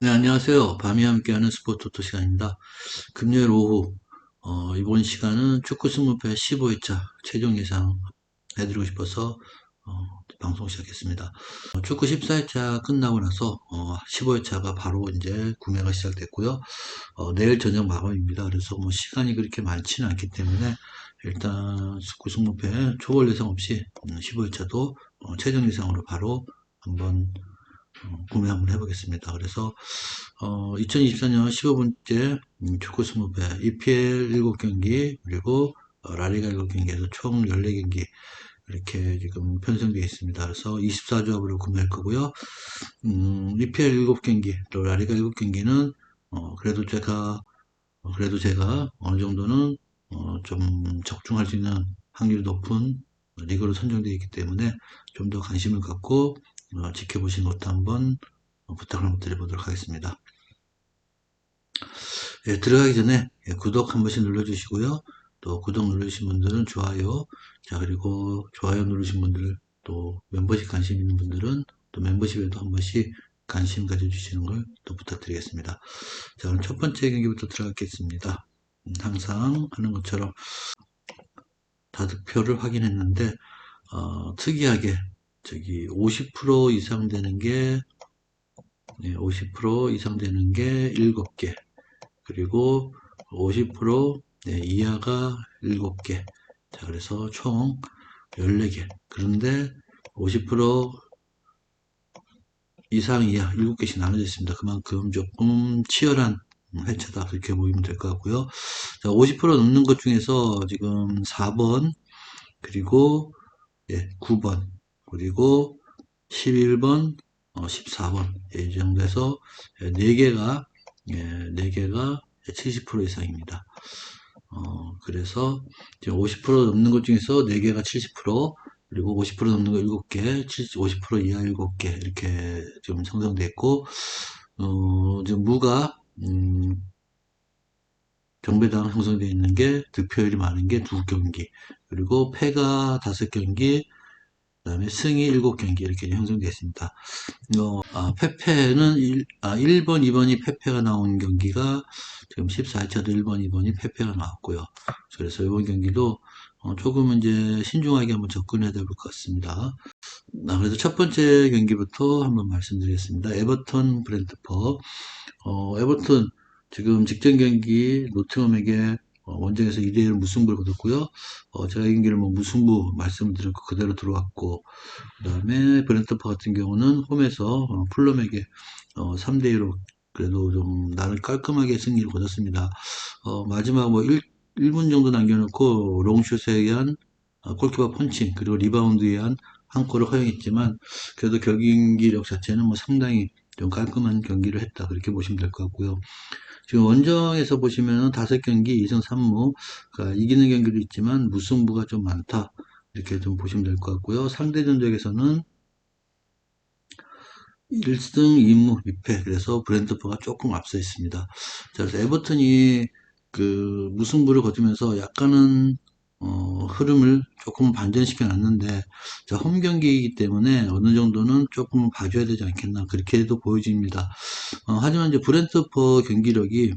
네, 안녕하세요. 밤이 함께하는 스포츠 토토 시간입니다. 금요일 오후, 이번 시간은 축구 승무패 15회차 최종 예상 해드리고 싶어서, 방송 시작했습니다. 축구 14회차 끝나고 나서, 15회차가 바로 이제 구매가 시작됐고요. 내일 저녁 마감입니다. 그래서 뭐 시간이 그렇게 많지는 않기 때문에, 일단 축구 승무패 초월 예상 없이 15회차도 최종 예상으로 바로 한번 구매 한번 해보겠습니다. 그래서 2024년 15번째 축구 20배 EPL 7경기 그리고 라리가 7경기에서 총 14경기 이렇게 지금 편성되어 있습니다. 그래서 24조합으로 구매할 거고요. EPL 7경기 또 라리가 7경기는 그래도 제가 어느 정도는 좀 적중할 수 있는 확률이 높은 리그로 선정되어 있기 때문에 좀 더 관심을 갖고 지켜보시는 것도 한번 부탁을 한번 드려보도록 하겠습니다. 예, 들어가기 전에 구독 한 번씩 눌러주시고요. 또 구독 누르신 분들은 좋아요. 자, 그리고 좋아요 누르신 분들 또 멤버십 관심 있는 분들은 또 멤버십에도 한 번씩 관심 가져주시는 걸 또 부탁드리겠습니다. 자, 그럼 첫 번째 경기부터 들어가겠습니다. 항상 하는 것처럼 다 득표를 확인했는데 특이하게 저기 50% 이상 되는 게 50% 이상 되는 게 7개 그리고 50% 이하가 7개 자 그래서 총 14개 그런데 50% 이상 이하 7개씩 나눠져 있습니다. 그만큼 조금 치열한 회차다 그렇게 보이면 될 것 같고요. 자, 50% 넘는 것 중에서 지금 4번 그리고 9번 그리고 11번 14번 이 정도에서 4개가 4개가 70% 이상입니다. 그래서 지금 50% 넘는 것 중에서 4개가 70% 그리고 50% 넘는 거 7개, 50% 이하 7개 이렇게 지금 형성되어 있고 지금 무가 정배당 형성되어 있는 게 득표율이 많은 게 2경기 그리고 패가 5경기 그다음에 승이 7경기 이렇게 형성되어 있습니다. 페페는 1번, 2번이 페페가 나온 경기가 지금 14회차도 1번, 2번이 페페가 나왔고요. 그래서 이번 경기도 조금 이제 신중하게 한번 접근해야 될 것 같습니다. 그래서 첫 번째 경기부터 한번 말씀드리겠습니다. 에버턴 브렌트퍼. 에버턴 지금 직전 경기 노팅엄에게 원정에서 2대1 무승부를 거뒀고요. 제가 이 경기를 뭐 무승부 말씀을 드렸고 그대로 들어왔고 그 다음에 브렌트퍼 같은 경우는 홈에서 풀럼에게 3대2로 그래도 좀 나를 깔끔하게 승리를 거뒀습니다. 마지막 뭐 1분 정도 남겨놓고 롱슛에 의한 골키퍼 펀칭 그리고 리바운드에 의한 한 골을 허용했지만 그래도 경기력 자체는 뭐 상당히 좀 깔끔한 경기를 했다 그렇게 보시면 될 것 같고요. 지금 원정에서 보시면은 5경기 2승 3무 그러니까 이기는 경기도 있지만 무승부가 좀 많다 이렇게 좀 보시면 될 것 같고요. 상대 전적에서는 1승 2무 2패 그래서 브렌트퍼가 조금 앞서 있습니다. 자, 그래서 에버턴이 그 무승부를 거두면서 약간은 흐름을 조금 반전시켜 놨는데 자, 홈 경기이기 때문에 어느 정도는 조금 봐줘야 되지 않겠나 그렇게도 보여집니다. 하지만 이제 브렌트퍼 경기력이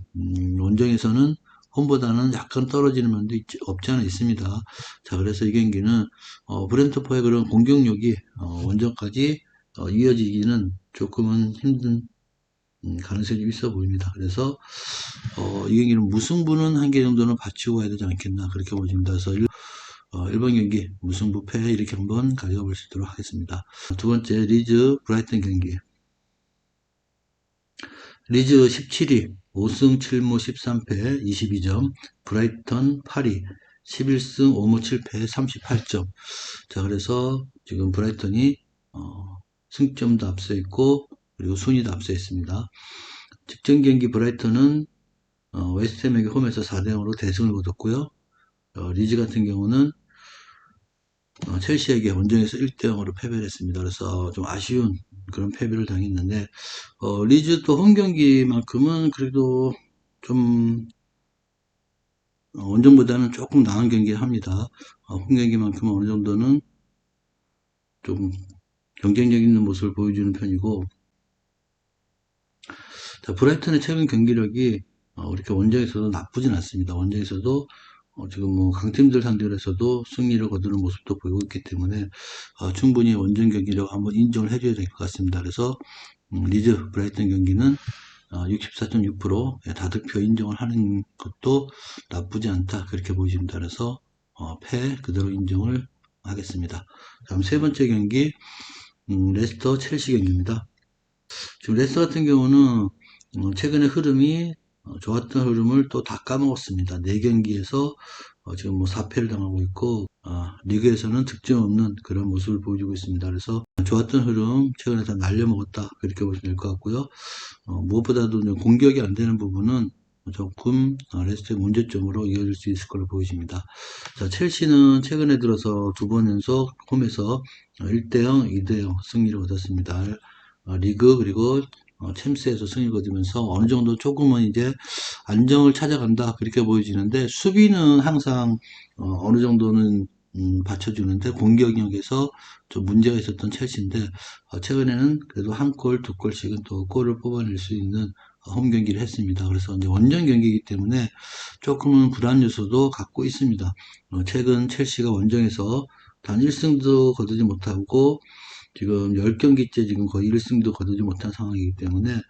원정에서는 홈보다는 약간 떨어지는 면도 없지 않아 있습니다. 자, 그래서 이 경기는 브렌트퍼의 그런 공격력이 원정까지 이어지기는 조금은 힘든 가능성이 좀 있어 보입니다. 그래서 이 경기는 무승부는 한 개 정도는 받치고 가야 되지 않겠나 그렇게 보입니다. 그래서 1번 경기 무승부 패 이렇게 한번 가져가 볼 수 있도록 하겠습니다. 두 번째 리즈 브라이튼 경기 리즈 17위 5승 7무 13패 22점 브라이턴 8위 11승 5무 7패 38점 자 그래서 지금 브라이턴이 승점도 앞서 있고 그리고 순위도 앞서 있습니다. 직전 경기 브라이턴은 웨스트햄에게 홈에서 4대0으로 대승을 거뒀고요. 리즈 같은 경우는 첼시에게 원정에서 1대0으로 패배를 했습니다. 그래서 좀 아쉬운 그런 패배를 당했는데 리즈 또 홈 경기만큼은 그래도 좀 원정보다는 조금 나은 경기를 합니다. 홈 경기만큼은 어느 정도는 좀 경쟁력 있는 모습을 보여주는 편이고 자, 브라이턴의 최근 경기력이 이렇게 원정에서도 나쁘진 않습니다. 원정에서도 지금 뭐 강팀들 상대로 해서도 승리를 거두는 모습도 보이고 있기 때문에 충분히 원정 경기력 한번 인정을 해줘야 될 것 같습니다. 그래서 리즈 브라이턴 경기는 64.6% 다득표 인정을 하는 것도 나쁘지 않다 그렇게 보여집니다. 그래서 패 그대로 인정을 하겠습니다. 다음 세 번째 경기 레스터 첼시 경기입니다. 지금 레스터 같은 경우는 최근에 흐름이 좋았던 흐름을 또 다 까먹었습니다. 4경기에서 지금 뭐 4패를 당하고 있고 리그에서는 득점 없는 그런 모습을 보여주고 있습니다. 그래서 좋았던 흐름 최근에 다 날려먹었다 그렇게 보시면 될 것 같고요. 무엇보다도 공격이 안 되는 부분은 조금 레스트의 문제점으로 이어질 수 있을 걸로 보여집니다. 자, 첼시는 최근에 들어서 2번 연속 홈에서 1대0, 2대0 승리를 얻었습니다. 리그 그리고 챔스에서 승리를 거두면서 어느 정도 조금은 이제 안정을 찾아간다 그렇게 보여지는데 수비는 항상 어느 정도는 받쳐주는데 공격력에서 좀 문제가 있었던 첼시인데 최근에는 그래도 한 골, 두 골씩은 또 골을 뽑아낼 수 있는 홈 경기를 했습니다. 그래서 이제 원정 경기이기 때문에 조금은 불안 요소도 갖고 있습니다. 최근 첼시가 원정에서 단 1승도 거두지 못하고 지금 10경기째 지금 거의 1승도 거두지 못한 상황이기 때문에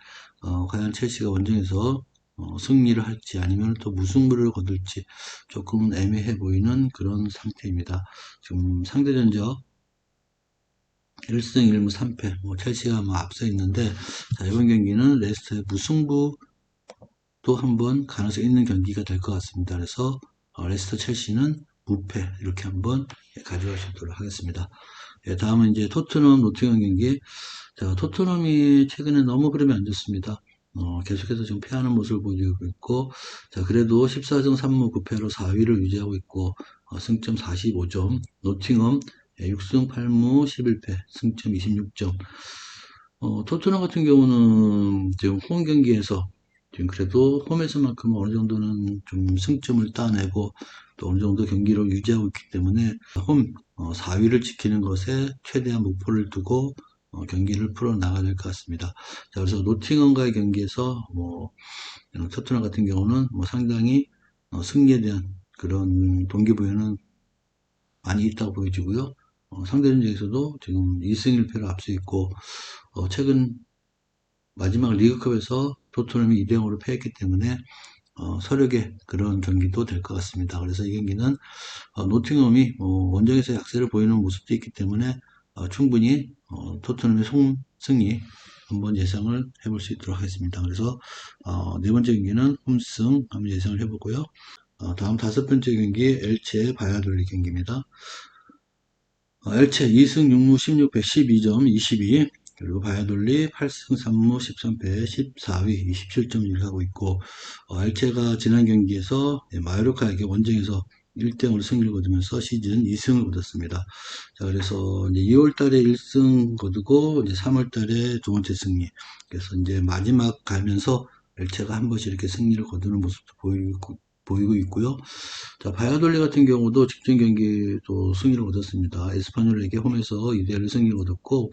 과연 첼시가 원정에서 승리를 할지 아니면 또 무승부를 거둘지 조금 애매해 보이는 그런 상태입니다. 지금 상대전적 1승 1무 3패 뭐 첼시가 뭐 앞서 있는데 자, 이번 경기는 레스터의 무승부도 한번 가능성이 있는 경기가 될 것 같습니다. 그래서 레스터 첼시는 무패 이렇게 한번 가져갈 수 있도록 하겠습니다. 예, 다음은 이제 토트넘 노팅엄 경기. 자, 토트넘이 최근에 너무 흐름이 안 좋습니다. 계속해서 지금 패하는 모습을 보여주고 있고, 자, 그래도 14승 3무 9패로 4위를 유지하고 있고, 승점 45점. 노팅엄 6승 8무 11패, 승점 26점. 토트넘 같은 경우는 지금 홈 경기에서 지금 그래도 홈에서만큼 어느 정도는 좀 승점을 따내고 또 어느 정도 경기를 유지하고 있기 때문에 홈 4위를 지키는 것에 최대한 목표를 두고 경기를 풀어나가야 될 것 같습니다. 자, 그래서 노팅엄과의 경기에서 뭐 토트넘 같은 경우는 뭐 상당히 승리에 대한 그런 동기부여는 많이 있다고 보여지고요. 상대전적에서도 지금 2승 1패로 앞서 있고 최근 마지막 리그컵에서 토트넘이 2대0으로 패했기 때문에 서력의 그런 경기도 될 것 같습니다. 그래서 이 경기는 노팅엄이 원정에서 약세를 보이는 모습도 있기 때문에 충분히 토트넘의 승리 한번 예상을 해볼 수 있도록 하겠습니다. 그래서 네 번째 경기는 홈승 한번 예상을 해보고요. 다음 다섯 번째 경기 엘체 바야돌리 경기입니다. 엘체 2승 6무 16패 12점 22 그리고 바야돌리 8승 3무 13패 14위 27점 유지하고 있고 엘체가 지난 경기에서 마요르카에게 원정에서 1대0으로 승리를 거두면서 시즌 2승을 거뒀습니다. 자, 그래서 이제 2월 달에 1승 거두고 이제 3월 달에 두 번째 승리. 그래서 이제 마지막 가면서 엘체가 한 번씩 이렇게 승리를 거두는 모습도 보이고 있고요. 자, 바야돌리 같은 경우도 직전 경기도 승리를 얻었습니다. 에스파뇰에게 홈에서 2대1 승리를 얻었고,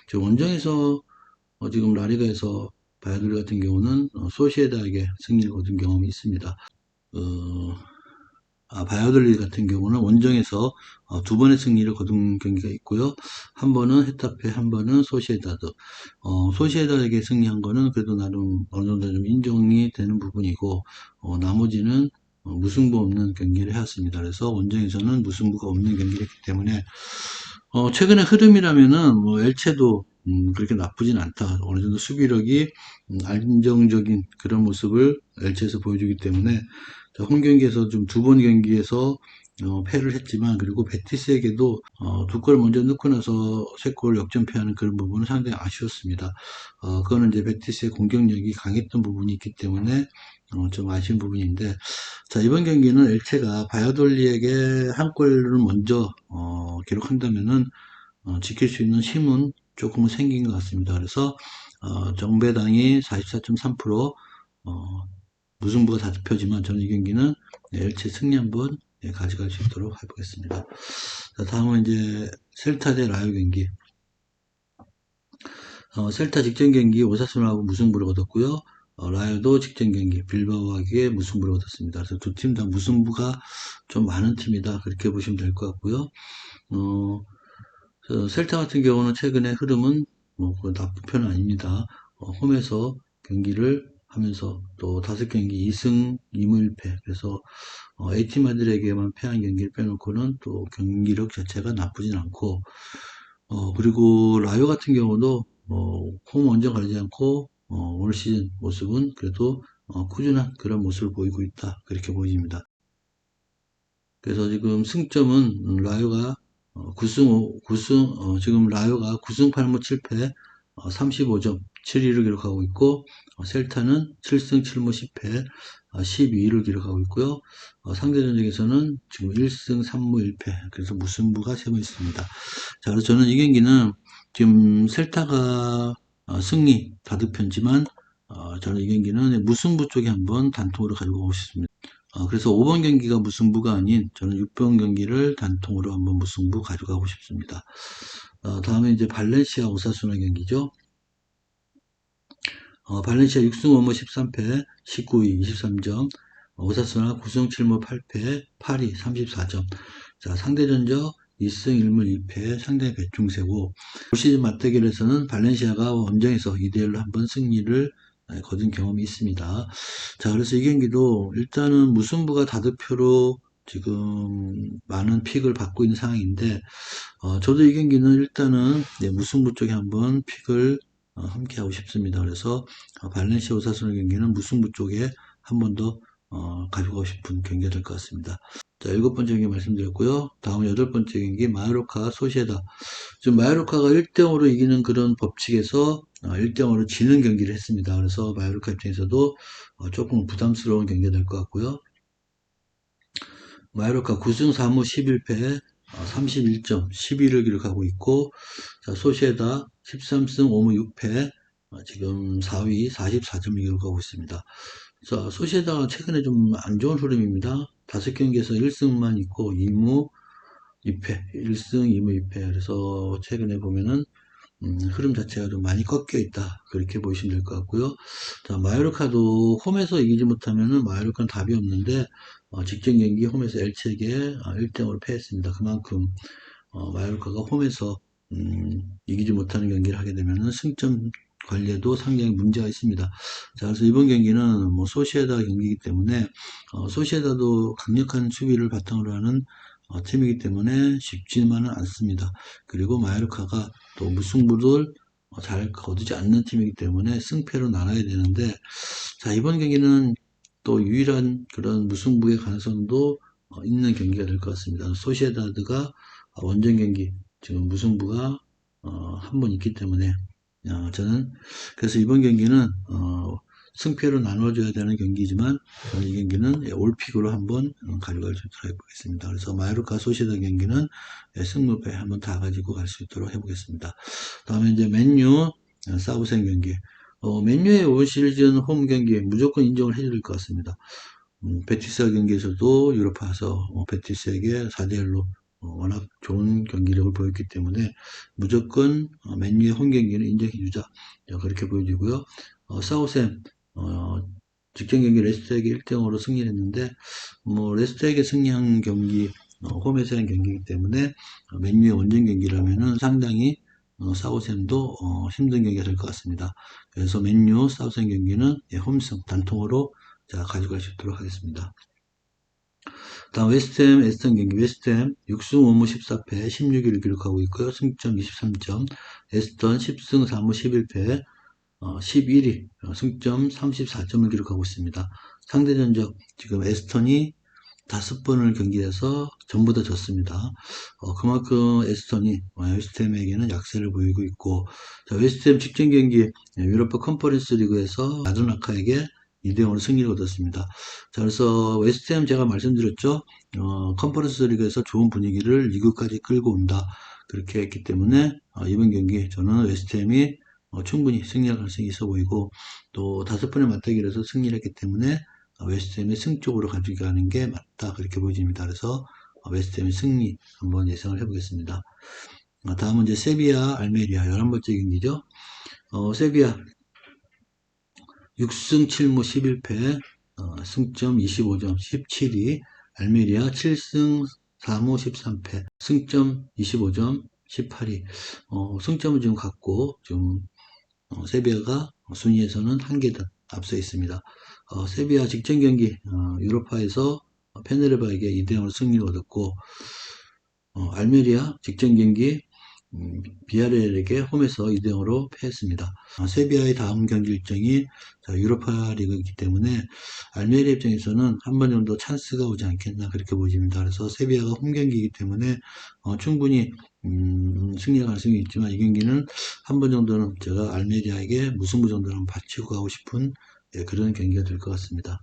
지금 원정에서 지금 라리가에서 바야돌리 같은 경우는 소시에다에게 승리를 거둔 경험이 있습니다. 바야돌리 같은 경우는 원정에서 두 번의 승리를 거둔 경기가 있고요. 한 번은 헤타페, 한 번은 소시에다드. 소시에다에게 승리한 거는 그래도 나름 어느 정도 좀 인정이 되는 부분이고, 나머지는 무승부 없는 경기를 해왔습니다. 그래서 원정에서는 무승부가 없는 경기를 했기 때문에 최근의 흐름이라면은 뭐 엘체도 그렇게 나쁘진 않다. 어느 정도 수비력이 안정적인 그런 모습을 엘체에서 보여주기 때문에 홈 경기에서 좀 두 번 경기에서 패를 했지만 그리고 베티스에게도 두 골 먼저 넣고 나서 세 골 역전패하는 그런 부분은 상당히 아쉬웠습니다. 그거는 이제 베티스의 공격력이 강했던 부분이 있기 때문에 좀 아쉬운 부분인데 자 이번 경기는 엘체가 바야돌리에게 한 골을 먼저 기록한다면은 지킬 수 있는 힘은 조금은 생긴 것 같습니다. 그래서 정배당이 44.3% 무승부가 다투표지만 저는 이 경기는 엘체 승리 한번 가져갈 수 있도록 해보겠습니다. 자, 다음은 이제 셀타 대 라요 경기. 셀타 직전 경기 오사수나하고 무승부를 얻었고요. 라요도 직전 경기 빌바오하게 무승부를 얻었습니다. 그래서 두 팀 다 무승부가 좀 많은 팀이다. 그렇게 보시면 될 것 같고요. 셀타 같은 경우는 최근에 흐름은 그 나쁜 편은 아닙니다. 홈에서 경기를 하면서 또 5경기 2승 2무 1패. 그래서 A팀아들에게만 패한 경기를 빼놓고는 또 경기력 자체가 나쁘진 않고, 그리고 라요 같은 경우도 홈 원정 가지 않고 올 시즌 모습은 그래도 꾸준한 그런 모습을 보이고 있다. 그렇게 보입니다. 그래서 지금 승점은 라요가 9승, 지금 라요가 9승 8무 7패 35점 7위를 기록하고 있고, 셀타는 7승 7무 10패 12위를 기록하고 있고요. 상대 전적에서는 지금 1승 3무 1패, 그래서 무승부가 3번 있습니다. 자, 그래서 저는 이 경기는 지금 셀타가 승리 다득편지만, 저는 이 경기는 무승부 쪽에 한번 단통으로 가지고 오고 싶습니다. 그래서 5번 경기가 무승부가 아닌 저는 6번 경기를 단통으로 한번 무승부 가져가고 싶습니다. 다음에 이제 발렌시아 오사수나 경기죠. 발렌시아 6승 5무 13패 19위 23점, 오사수나 9승 7무 8패 8위 34점. 자, 상대 전적 2승 1무 2패 상당히 배중세고, 올 시즌 맞대결에서는 발렌시아가 원정에서 2대1로 한번 승리를 거둔 경험이 있습니다. 자, 그래서 이 경기도 일단은 무승부가 다득표로 지금 많은 픽을 받고 있는 상황인데, 저도 이 경기는 일단은 무승부 쪽에 한번 픽을 함께 하고 싶습니다. 그래서 발렌시아 오사수나 경기는 무승부 쪽에 한 번 더 가져가고 싶은 경기가 될 것 같습니다. 자, 7번째 경기 말씀드렸고요. 다음 8번째 경기 마요르카 소시에다. 지금 마요르카가 1대0으로 이기는 그런 법칙에서 1대0으로 지는 경기를 했습니다. 그래서 마요르카 입장에서도 조금 부담스러운 경기가 될 것 같고요. 마요르카 9승 4무 11패 31점 10위를 기록하고 있고, 자, 소시에다 13승 5무 6패 지금 4위 44점을 기록하고 있습니다. 자, 소시에다가 최근에 좀 안 좋은 흐름입니다. 5경기에서 1승만 있고 2무 2패, 1승 2무 2패. 그래서 최근에 보면은 흐름 자체가 좀 많이 꺾여 있다. 그렇게 보시면 될 것 같고요. 자, 마요르카도 홈에서 이기지 못하면은 마요르카는 답이 없는데, 직전 경기 홈에서 엘체에게 1대0으로 패했습니다. 그만큼, 마요르카가 홈에서, 이기지 못하는 경기를 하게 되면은 승점 관리에도 상당히 문제가 있습니다. 자, 그래서 이번 경기는 뭐 소시에다 경기이기 때문에, 소시에다도 강력한 수비를 바탕으로 하는 팀이기 때문에 쉽지만은 않습니다. 그리고 마요르카가 또 무승부를 잘 거두지 않는 팀이기 때문에 승패로 나눠야 되는데, 자, 이번 경기는 또 유일한 그런 무승부의 가능성도 있는 경기가 될 것 같습니다. 소시에다드가 원정 경기 지금 무승부가 한 번 있기 때문에, 저는 그래서 이번 경기는 승패로 나눠줘야 되는 경기지만, 저는 이 경기는 올픽으로 한번 가져갈 수 있도록 해보겠습니다. 그래서 마요르카 소시에다 경기는 승무패 한번 다 가지고 갈 수 있도록 해보겠습니다. 다음에 이제 맨유 사우센 경기. 맨유의 올 시즌 홈 경기 무조건 인정을 해줄 것 같습니다. 베티스 경기에서도 유럽파에서 베티스에게 4대1로 워낙 좋은 경기력을 보였기 때문에 무조건 맨유의 홈 경기는 인정해주자, 그렇게 보여지고요. 사우샘 직전 경기 레스터에게 1대0으로 승리를 했는데, 뭐 레스터에게 승리한 경기 홈에서 한 경기이기 때문에 맨유의 원정 경기라면은 상당히 사우샘도 힘든 경기가 될 것 같습니다. 그래서 맨유 사우샘 경기는 홈승 단통으로 자, 가져갈 수 있도록 하겠습니다. 다음 웨스트햄 에스턴 경기. 웨스트햄 6승 5무 14패 16위를 기록하고 있고요. 승점 23점. 에스턴 10승 4무 11패 11위 승점 34점을 기록하고 있습니다. 상대 전적 지금 에스턴이 5번을 경기해서 전부 다 졌습니다. 그만큼 에스턴이 웨스트햄에게는 약세를 보이고 있고, 자, 웨스트햄 직전 경기 유로파 컨퍼런스 리그에서 라드나카에게 2대0으로 승리를 얻었습니다. 자, 그래서 웨스트햄 제가 말씀드렸죠. 컨퍼런스 리그에서 좋은 분위기를 리그까지 끌고 온다. 그렇게 했기 때문에 이번 경기 저는 웨스트햄이 충분히 승리할 가능성이 있어 보이고, 또 5번의 맞대결에서 승리를 했기 때문에 웨스트햄의 승 쪽으로 가져가는 게 맞다, 그렇게 보여집니다. 그래서 웨스트햄의 승리 한번 예상을 해보겠습니다. 다음은 이제 세비야 알메리아 11번째 경기죠. 세비야 6승 7무 11패, 승점 25점 17위. 알메리아 7승 4무 13패, 승점 25점 18위. 승점은 지금 같고, 지금 세비야가 순위에서는 한 계단 앞서 있습니다. 세비야 직전 경기 유로파에서 페네르바에게 2대0으로 승리를 얻었고, 알메리아 직전 경기 비아레알에게 홈에서 2대0으로 패했습니다. 세비야의 다음 경기 일정이 유로파 리그이기 때문에 알메리아 입장에서는 한 번 정도 찬스가 오지 않겠나 그렇게 보입니다. 그래서 세비야가 홈 경기이기 때문에 충분히 승리할 가능성이 있지만 이 경기는 한 번 정도는 제가 알메리아에게 무승부 정도는 한번 바치고 가고 싶은 그런 경기가 될 것 같습니다.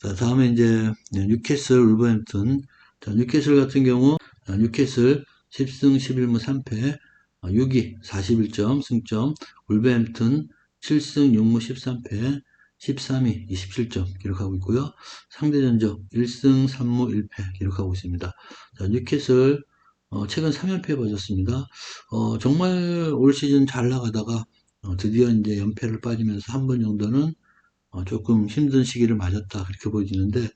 자, 다음에 이제 뉴캐슬 울버햄튼. 자, 뉴캐슬 같은 경우 뉴캐슬 10승 11무 3패 6위 41점 승점. 울버햄튼 7승 6무 13패 13위 27점 기록하고 있고요. 상대 전적 1승 3무 1패 기록하고 있습니다. 자, 뉴캐슬 최근 3연패 벌였습니다. 정말 올 시즌 잘 나가다가 드디어 이제 연패를 빠지면서 한 번 정도는 조금 힘든 시기를 맞았다 그렇게 보여지는데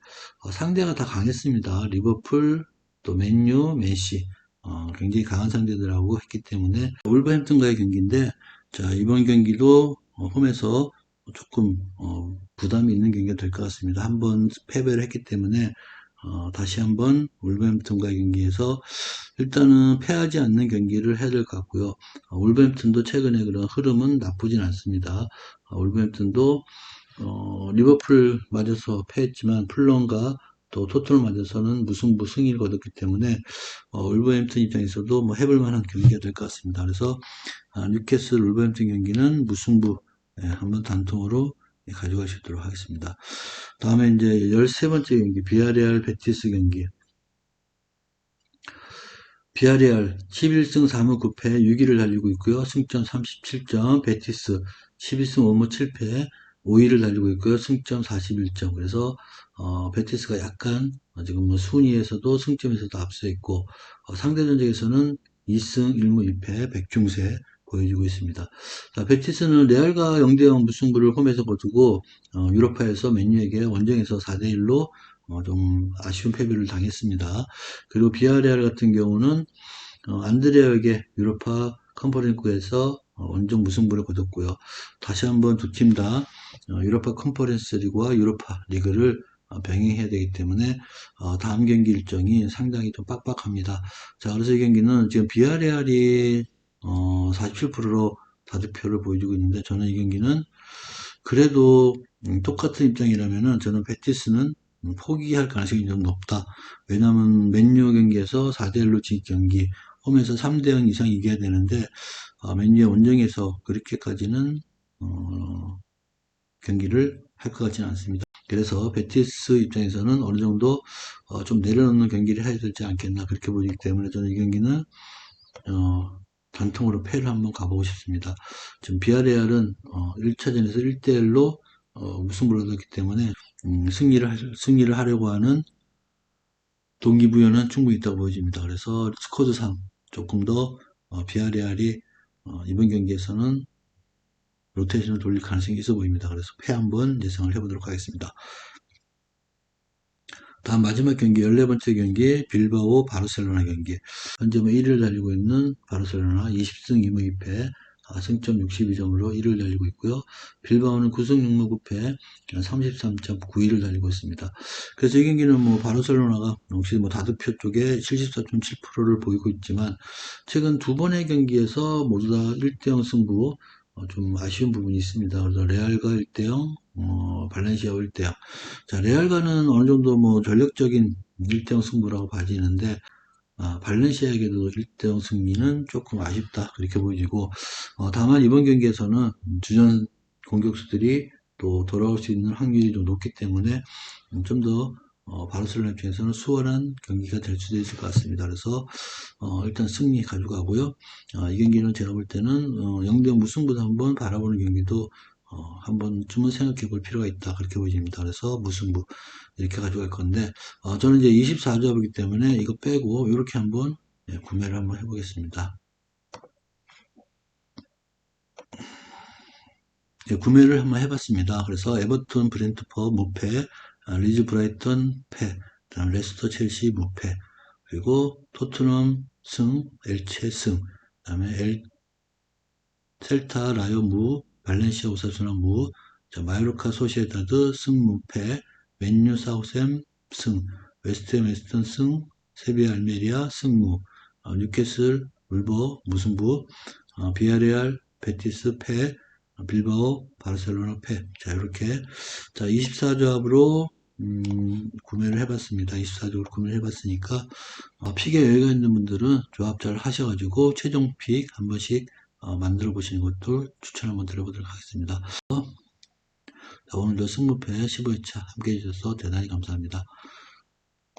상대가 다 강했습니다. 리버풀, 또 맨유, 맨시 굉장히 강한 상대들하고 했기 때문에 울버햄튼과의 경기인데, 자, 이번 경기도 홈에서 조금 부담이 있는 경기가 될 것 같습니다. 한번 패배를 했기 때문에 다시 한번 울버햄튼과의 경기에서 일단은 패하지 않는 경기를 해야 될 것 같고요. 울버햄튼도 최근에 그런 흐름은 나쁘진 않습니다. 울버햄튼도 리버풀 맞아서 패했지만 풀럼과 또 토트넘 맞아서는 무승부 승리를 거뒀기 때문에 울버햄튼 입장에서도 뭐 해볼 만한 경기가 될 것 같습니다. 그래서 뉴캐슬 울버햄튼 경기는 무승부 한번 단통으로 가져갈 수 있도록 하겠습니다. 다음에 이제 13번째 경기 비아레알 베티스 경기. 비아레알 11승 4무 9패 6위를 달리고 있고요. 승점 37점. 베티스 12승 5무 7패 5위를 달리고 있고요. 승점 41점. 그래서 베티스가 약간 지금 뭐 순위에서도 승점에서도 앞서 있고 상대 전적에서는 2승 1무 1패 100중세 보여주고 있습니다. 자, 베티스는 레알과 0대0 무승부를 홈에서 거두고 유로파에서 맨유에게 원정에서 4대1로 좀 아쉬운 패배를 당했습니다. 그리고 비아레알 같은 경우는 안드레아에게 유로파 컨퍼런스에서 원정 무승부를 거뒀고요. 다시 한번 두 팀 다 유로파 컨퍼런스 리그와 유로파 리그를 병행해야 되기 때문에 다음 경기 일정이 상당히 좀 빡빡합니다. 자, 그래서 이 경기는 지금 비아레알이 47%로 다득표를 보여주고 있는데 저는 이 경기는 그래도 똑같은 입장이라면은 저는 베티스는 포기할 가능성이 좀 높다. 왜냐하면 맨유 경기에서 4대1로 진 경기 홈에서 3대0 이상 이겨야 되는데 맨유의 원정에서 그렇게까지는 경기를 할 것 같지는 않습니다. 그래서 베티스 입장에서는 어느 정도 좀 내려놓는 경기를 해야 되지 않겠나 그렇게 보이기 때문에 저는 이 경기는 단통으로 패를 한번 가보고 싶습니다. 지금 비아레알은 1차전에서 1대1로 무승부를 얻었기 때문에 승리를 하려고 하는 동기부여는 충분히 있다고 보여집니다. 그래서 스쿼드상 조금 더 비아레알이 이번 경기에서는 로테이션을 돌릴 가능성이 있어 보입니다. 그래서 패 한번 예상을 해보도록 하겠습니다. 다음 마지막 경기 14번째 경기 빌바오 바르셀로나 경기. 현재 1위를 달리고 있는 바르셀로나 20승 2무 2패 승점 62점으로 1위를 달리고 있고요. 빌바오는 9승 6무 9패 33.9위를 달리고 있습니다. 그래서 이 경기는 뭐 바르셀로나가 역시 뭐 다득표 쪽에 74.7%를 보이고 있지만 최근 두 번의 경기에서 모두 다 1대0 승부 좀 아쉬운 부분이 있습니다. 그래서 레알과 1대0 발렌시아와 1대0. 자, 레알과는 어느 정도 뭐 전력적인 1대0 승부라고 봐지는데 발렌시아에게도 1대0 승리는 조금 아쉽다 그렇게 보여지고 다만 이번 경기에서는 주전 공격수들이 또 돌아올 수 있는 확률이 좀 높기 때문에 좀 더 바르셀로나 입장에서는 수월한 경기가 될 수도 있을 것 같습니다. 그래서 일단 승리 가져가고요. 이 경기는 제가 볼 때는 0대0 무승부도 한번 바라보는 경기도 한 번쯤은 생각해 볼 필요가 있다 그렇게 보입니다. 그래서 무승부 이렇게 가져갈 건데 저는 이제 24조합이기 때문에 이거 빼고 이렇게 한번 구매를 한번 해보겠습니다. 구매를 한번 해봤습니다. 그래서 에버튼, 브렌트퍼 무패, 리즈 브라이턴 패, 그다음 레스터 첼시 무패, 그리고 토트넘 승, 엘체 승, 그다음에 셀타 라요 무, 발렌시아 오사수나 무, 자, 마요르카 소시에다드 승 무패, 맨유 사우샘 승, 웨스트햄 웨스턴 승, 세비야 알메리아 승무, 뉴캐슬 울버 무승부, 비아레알 베티스 패, 빌바오 바르셀로나 패. 자, 이렇게 자 24조합으로 구매를 해봤습니다. 24조합으로 구매를 해봤으니까 픽에 여유가 있는 분들은 조합 잘 하셔가지고 최종 픽 한 번씩 만들어 보시는 것도 추천 한번 드려보도록 하겠습니다. 오늘도 승무패 15회차 함께 해주셔서 대단히 감사합니다.